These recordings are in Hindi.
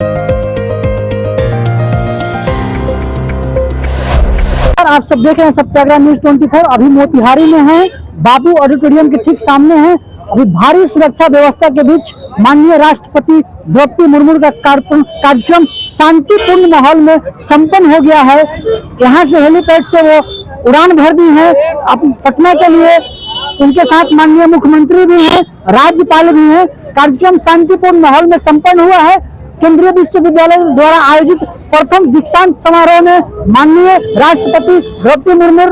आप सब देख रहे हैं सत्याग्रह न्यूज 24। अभी मोतिहारी में हैं, बाबू ऑडिटोरियम के ठीक सामने हैं। अभी भारी सुरक्षा व्यवस्था के बीच माननीय राष्ट्रपति द्रौपदी मुर्मू का कार्यक्रम शांतिपूर्ण माहौल में संपन्न हो गया है। यहाँ से हेलीपैड से वो उड़ान भर दी है अब पटना के लिए। उनके साथ माननीय मुख्यमंत्री भी हैं, राज्यपाल भी हैं। कार्यक्रम शांतिपूर्ण माहौल में संपन्न हुआ है। केंद्रीय विश्वविद्यालय द्वारा आयोजित प्रथम दीक्षांत समारोह में माननीय राष्ट्रपति द्रौपदी मुर्मू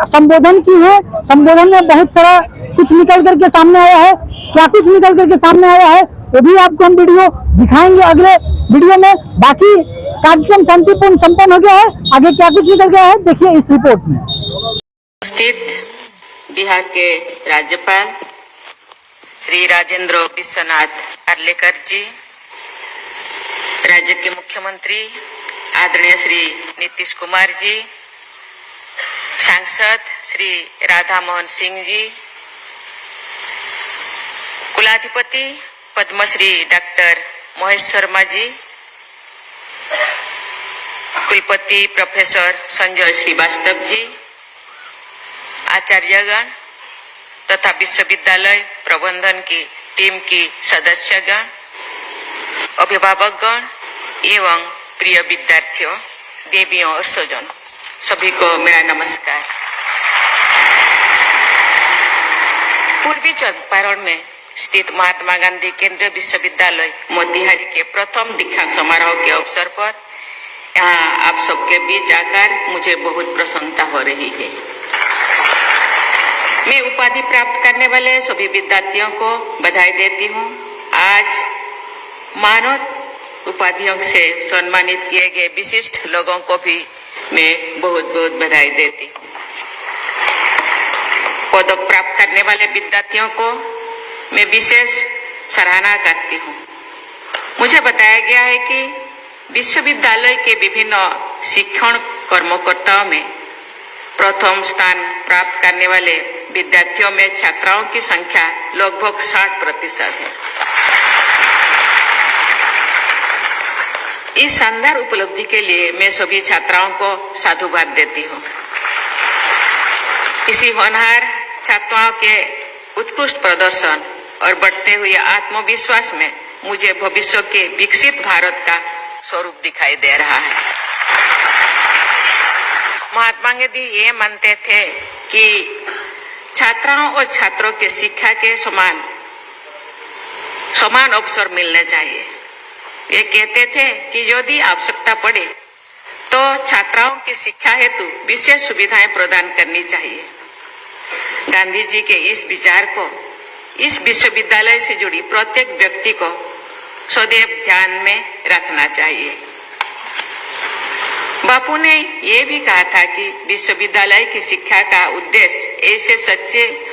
संबोधन की है। संबोधन में बहुत सारा कुछ निकल करके सामने आया है। क्या कुछ निकल करके सामने आया है वो भी आपको हम वीडियो दिखाएंगे अगले वीडियो में। बाकी कार्यक्रम शांतिपूर्ण संपन्न हो गया है। आगे क्या कुछ निकल गया है देखिए इस रिपोर्ट में। उपस्थित बिहार के राज्यपाल श्री राजेंद्र विश्वनाथ अर्लेकर जी, राज्य के मुख्यमंत्री आदरणीय श्री नीतीश कुमार जी, सांसद श्री राधा मोहन सिंह जी, कुलाधिपति पद्मश्री डॉक्टर महेश शर्मा जी, कुलपति प्रोफेसर संजय श्रीवास्तव जी, आचार्यगण तथा विश्वविद्यालय प्रबंधन की टीम की सदस्यगण, अभिभावकगण एवं प्रिय विद्यार्थियों, देवियों और स्वजनों, सभी को मेरा नमस्कार। पूर्वी चंपारण में स्थित महात्मा गांधी केंद्रीय विश्वविद्यालय मोतिहारी के प्रथम दीक्षांत समारोह के अवसर पर यहाँ आप सबके बीच आकर मुझे बहुत प्रसन्नता हो रही है। मैं उपाधि प्राप्त करने वाले सभी विद्यार्थियों को बधाई देती हूँ। आज मानव उपाधियों से सम्मानित किए गए विशिष्ट लोगों को भी मैं बहुत बहुत बधाई देती हूँ। पदक प्राप्त करने वाले विद्यार्थियों को मैं विशेष सराहना करती हूँ। मुझे बताया गया है कि विश्वविद्यालय के विभिन्न शिक्षण कर्मकर्ताओं में प्रथम स्थान प्राप्त करने वाले विद्यार्थियों में छात्राओं की संख्या लगभग 60% है। इस शानदार उपलब्धि के लिए मैं सभी छात्राओं को साधुवाद देती हूँ। इसी होनहार छात्राओं के उत्कृष्ट प्रदर्शन और बढ़ते हुए आत्मविश्वास में मुझे भविष्य के विकसित भारत का स्वरूप दिखाई दे रहा है। महात्मा गांधी ये मानते थे कि छात्राओं और छात्रों के शिक्षा के समान अवसर मिलने चाहिए। वे कहते थे कि यदि आवश्यकता पड़े तो छात्राओं की शिक्षा हेतु विशेष सुविधाएं प्रदान करनी चाहिए। गांधी जी के इस विचार को इस विश्वविद्यालय से जुड़ी प्रत्येक व्यक्ति को सदैव ध्यान में रखना चाहिए। बापू ने ये भी कहा था कि विश्वविद्यालय की शिक्षा का उद्देश्य ऐसे सच्चे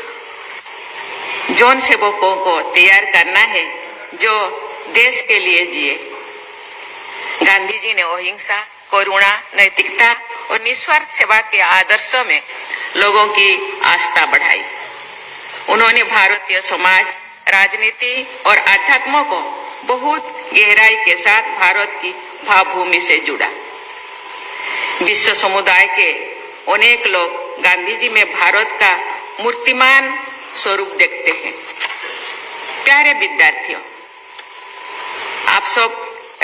जौन सेवकों को तैयार करना है जो देश के लिए जिए। गांधी जी ने अहिंसा, करुणा, नैतिकता और निस्वार्थ सेवा के आदर्शों में लोगों की आस्था बढ़ाई। उन्होंने भारतीय समाज, राजनीति और अध्यात्म को बहुत गहराई के साथ भारत की भावभूमि से जुड़ा। विश्व समुदाय के अनेक लोग गांधी जी में भारत का मूर्तिमान स्वरूप देखते हैं। प्यारे विद्यार्थियों, आप सब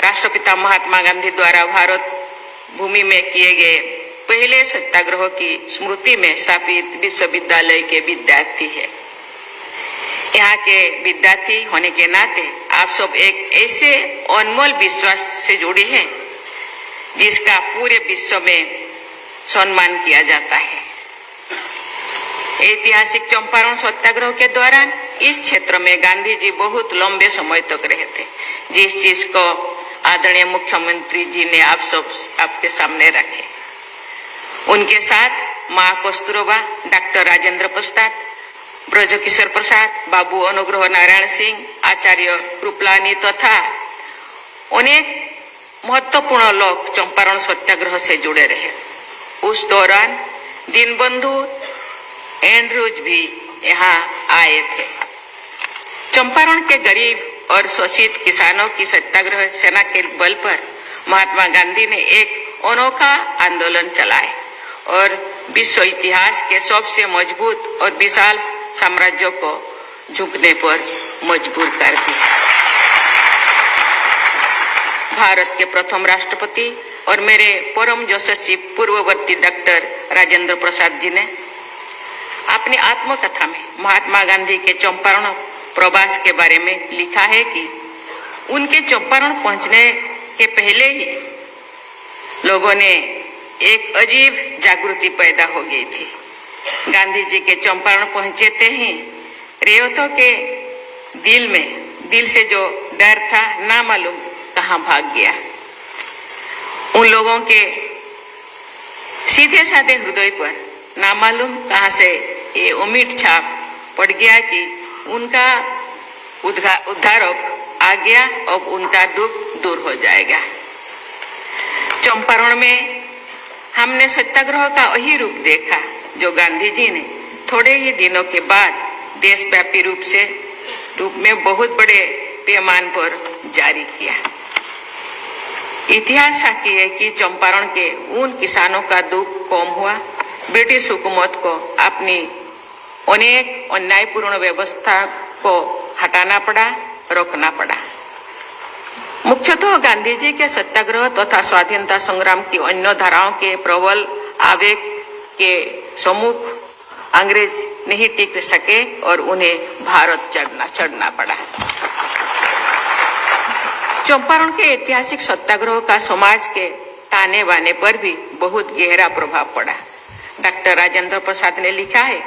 राष्ट्रपिता महात्मा गांधी द्वारा भारत भूमि में किए गए पहले सत्याग्रह की स्मृति में स्थापित विश्वविद्यालय के विद्यार्थी है। यहाँ के विद्यार्थी होने के नाते आप सब एक ऐसे अनमोल विश्वास से जुड़े हैं जिसका पूरे विश्व में सम्मान किया जाता है। ऐतिहासिक चंपारण सत्याग्रह के दौरान इस क्षेत्र में गांधी जी बहुत लंबे समय तक रहे थे, जिस चीज को आदरणीय मुख्यमंत्री जी ने आप सब आपके सामने रखे। उनके साथ माँ कस्तूरबा, डॉक्टर राजेंद्र प्रसाद, ब्रजकिशोर प्रसाद, बाबू अनुग्रह नारायण सिंह, आचार्य कृपलानी तथा अनेक महत्वपूर्ण लोग चंपारण सत्याग्रह से जुड़े रहे। उस दौरान दीनबंधु एंड्रूज भी यहाँ आए थे। चंपारण के गरीब और शोषित किसानों की सत्याग्रह सेना के बल पर महात्मा गांधी ने एक अनोखा आंदोलन चलाए और विश्व इतिहास के सबसे मजबूत और विशाल साम्राज्यों को झुकने पर मजबूर कर दिया। भारत के प्रथम राष्ट्रपति और मेरे परम यशस्वी पूर्ववर्ती डॉक्टर राजेंद्र प्रसाद जी ने अपनी आत्मकथा में महात्मा गांधी के चंपारण प्रवास के बारे में लिखा है कि उनके चंपारण पहुंचने के पहले ही लोगों ने एक अजीब जागृति पैदा हो गई थी। गांधी जी के चंपारण पहुंचे थे ही रेवतों के दिल से जो डर था ना मालूम कहाँ भाग गया। उन लोगों के सीधे साधे हृदय पर ना मालूम कहाँ से ये उम्मीद छाप पड़ गया कि उनका उद्धारक आ गया, अब उनका दुख दूर हो जाएगा। चंपारण में हमने सत्याग्रह का वही रूप देखा जो गांधी जी ने थोड़े ही दिनों के बाद देशव्यापी रूप में बहुत बड़े पैमाने पर जारी किया। इतिहास साक्षी है कि चंपारण के उन किसानों का दुख कम हुआ। ब्रिटिश हुकूमत को अपनी अनेक अन्यायपूर्ण व्यवस्था को हटाना पड़ा, रोकना पड़ा। मुख्यतः गांधी जी के सत्याग्रह तथा स्वाधीनता संग्राम की अन्य धाराओं के प्रबल आवेग के सम्मुख अंग्रेज नहीं टिक सके और उन्हें भारत चढ़ना पड़ा। चंपारण के ऐतिहासिक सत्याग्रह का समाज के ताने बाने पर भी बहुत गहरा प्रभाव पड़ा। डॉक्टर राजेंद्र प्रसाद ने लिखा है,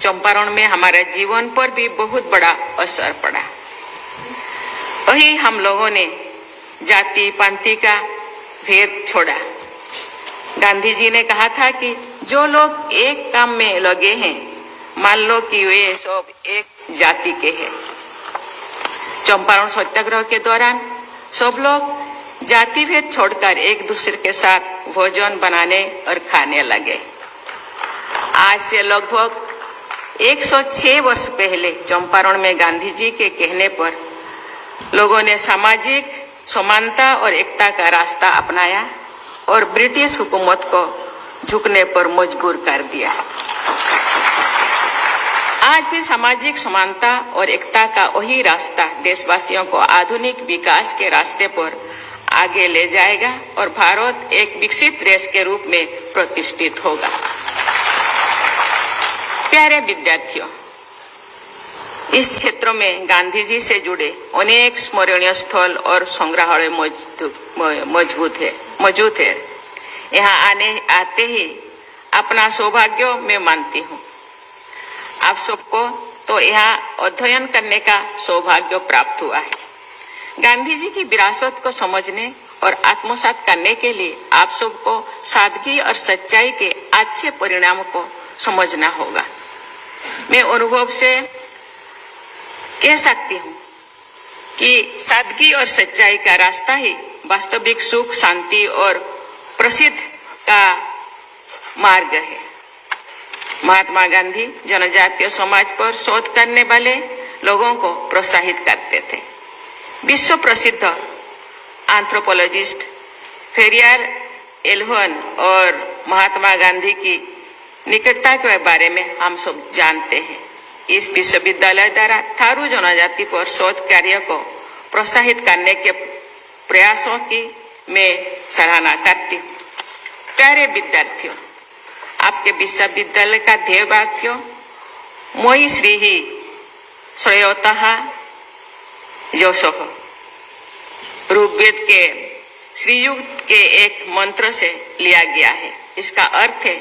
चंपारण में हमारे जीवन पर भी बहुत बड़ा असर पड़ा। वही हम लोगों ने जाति पांति का भेद छोड़ा। गांधी जी ने कहा था कि जो लोग एक काम में लगे हैं, मान लो कि वे सब एक जाति के हैं। चंपारण सत्याग्रह के दौरान सब लोग जाति भेद छोड़कर एक दूसरे के साथ भोजन बनाने और खाने लगे। आज से लगभग 106 वर्ष पहले चंपारण में गांधी जी के कहने पर लोगों ने सामाजिक समानता और एकता का रास्ता अपनाया और ब्रिटिश हुकूमत को झुकने पर मजबूर कर दिया। आज भी सामाजिक समानता और एकता का वही रास्ता देशवासियों को आधुनिक विकास के रास्ते पर आगे ले जाएगा और भारत एक विकसित देश के रूप में प्रतिष्ठित होगा। प्यारे विद्यार्थियों, इस क्षेत्र में गांधी जी से जुड़े अनेक स्मरणीय स्थल और संग्रहालय मौजूद है। यहाँ आते ही अपना सौभाग्य मैं मानती हूँ। आप सबको तो यहाँ अध्ययन करने का सौभाग्य प्राप्त हुआ है। गांधी जी की विरासत को समझने और आत्मसात करने के लिए आप सबको सादगी और सच्चाई के अच्छे परिणाम को समझना होगा। मैं अनुभव से कह सकती हूँ कि सादगी और सच्चाई का रास्ता ही वास्तविक सुख, शांति और प्रसिद्ध का मार्ग है। महात्मा गांधी जनजातीय समाज पर शोध करने वाले लोगों को प्रोत्साहित करते थे। विश्व प्रसिद्ध एंथ्रोपोलॉजिस्ट फेरियर एल्वन और महात्मा गांधी की निकटता के बारे में हम सब जानते हैं। इस विश्वविद्यालय द्वारा थारू जनजाति पर शोध कार्य को प्रोत्साहित करने के प्रयासों की मैं सराहना करती हूँ। प्यारे विद्यार्थियों, आपके विश्वविद्यालय का ध्येय वाक्य मोई श्री ही श्रेयोतः यशः ऋग्वेद के श्रीयुक्त के एक मंत्र से लिया गया है। इसका अर्थ है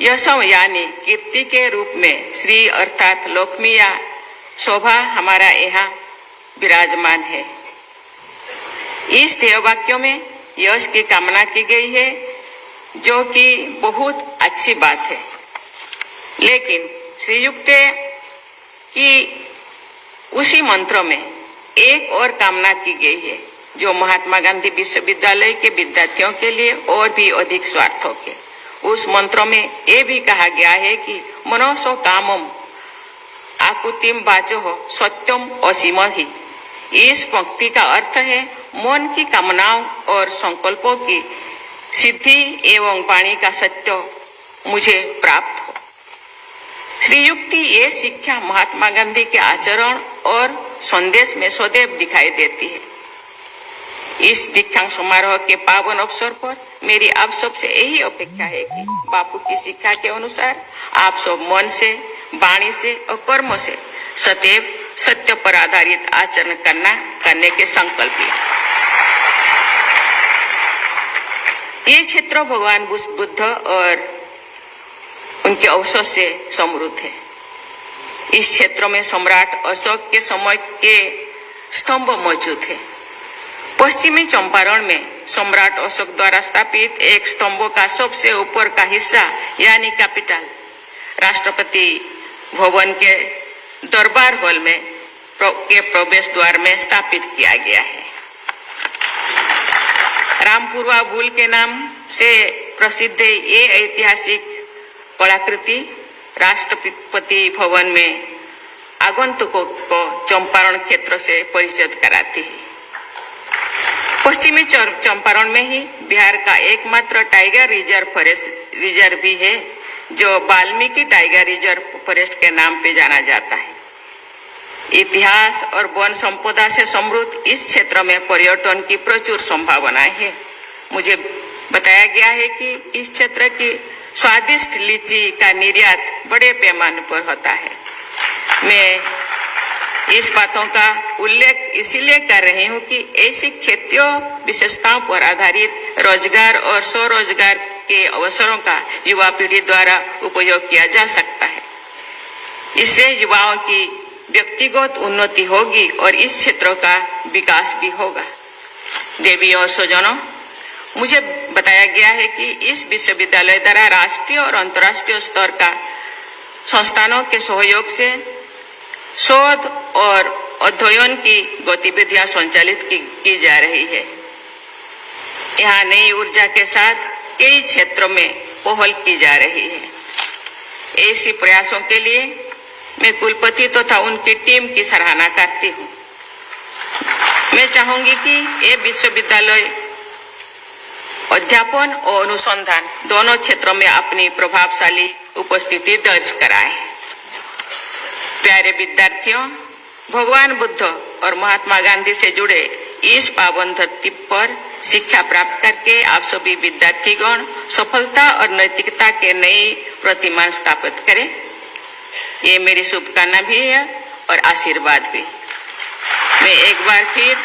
यशम यानी कीर्ति के रूप में श्री अर्थात लक्ष्मी या शोभा हमारा यहाँ विराजमान है। इस ध्येय वाक्यों में यश की कामना की गई है, जो कि बहुत अच्छी बात है। लेकिन श्रीयुक्त की उसी मंत्र में एक और कामना की गई है, जो महात्मा गांधी विश्वविद्यालय के विद्यार्थियों के लिए और भी अधिक स्वार्थक है। उस मंत्र में ये भी कहा गया है कि मनोसो कामम आकुतिम वाचो सत्यम असीम ही। इस पंक्ति का अर्थ है मन की कामनाओं और संकल्पों की सिद्धि एवं वाणी का सत्य मुझे प्राप्त हो। श्रीयुक्ति ये शिक्षा महात्मा गांधी के आचरण और संदेश में सदैव दिखाई देती है। इस दीक्षांत समारोह के पावन अवसर पर मेरी आप सबसे यही अपेक्षा है कि बापू की शिक्षा के अनुसार आप सब मन से, वाणी से और कर्म से सदैव सत्य पर आधारित आचरण करने के संकल्प लें। ये क्षेत्र भगवान बुद्ध और उनके अवसर से समृद्ध है। इस क्षेत्र में सम्राट अशोक के समय के स्तंभ मौजूद है। पश्चिमी चंपारण में सम्राट अशोक द्वारा स्थापित एक स्तंभ का सबसे ऊपर का हिस्सा यानी कैपिटल राष्ट्रपति भवन के दरबार हॉल में के प्रवेश द्वार में स्थापित किया गया है। रामपुरवा बुल के नाम से प्रसिद्ध ये ऐतिहासिक कलाकृति राष्ट्रपति भवन में आगंतुकों को चंपारण क्षेत्र से परिचित कराती है। पश्चिमी चंपारण में ही बिहार का एकमात्र टाइगर रिजर्व भी है, जो वाल्मीकि टाइगर रिजर्व फॉरेस्ट के नाम पे जाना जाता है। इतिहास और वन संपदा से समृद्ध इस क्षेत्र में पर्यटन की प्रचुर संभावनाएं है। मुझे बताया गया है कि इस क्षेत्र की स्वादिष्ट लीची का निर्यात बड़े पैमाने पर होता है। मैं इस बातों का उल्लेख इसलिए कर रही हूँ कि ऐसी क्षेत्रीय विशेषताओं पर आधारित रोजगार और स्वरोजगार के अवसरों का युवा पीढ़ी द्वारा उपयोग किया जा सकता है। इससे युवाओं की व्यक्तिगत उन्नति होगी और इस क्षेत्रों का विकास भी होगा। देवियों और स्वजनों, मुझे बताया गया है कि इस विश्वविद्यालय द्वारा राष्ट्रीय और अंतर्राष्ट्रीय स्तर का संस्थानों के सहयोग से शोध और अध्ययन की गतिविधियां संचालित की जा रही है। यहाँ नई ऊर्जा के साथ कई क्षेत्रों में पहल की जा रही है। ऐसी प्रयासों के लिए मैं कुलपति तथा उनकी टीम की सराहना करती हूँ। मैं चाहूंगी कि ये विश्वविद्यालय अध्यापन और अनुसंधान दोनों क्षेत्रों में अपनी प्रभावशाली उपस्थिति दर्ज कराए। प्यारे विद्यार्थियों, भगवान बुद्ध और महात्मा गांधी से जुड़े इस पावन धरती पर शिक्षा प्राप्त करके आप सभी विद्यार्थीगण सफलता और नैतिकता के नई प्रतिमान स्थापित करें। ये मेरी शुभकामना भी है और आशीर्वाद भी। मैं एक बार फिर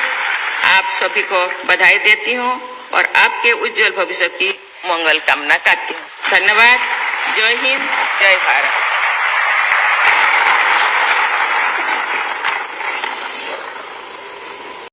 आप सभी को बधाई देती हूँ और आपके उज्जवल भविष्य की मंगल कामना करती हूँ। धन्यवाद। जय हिंद, जय भारत।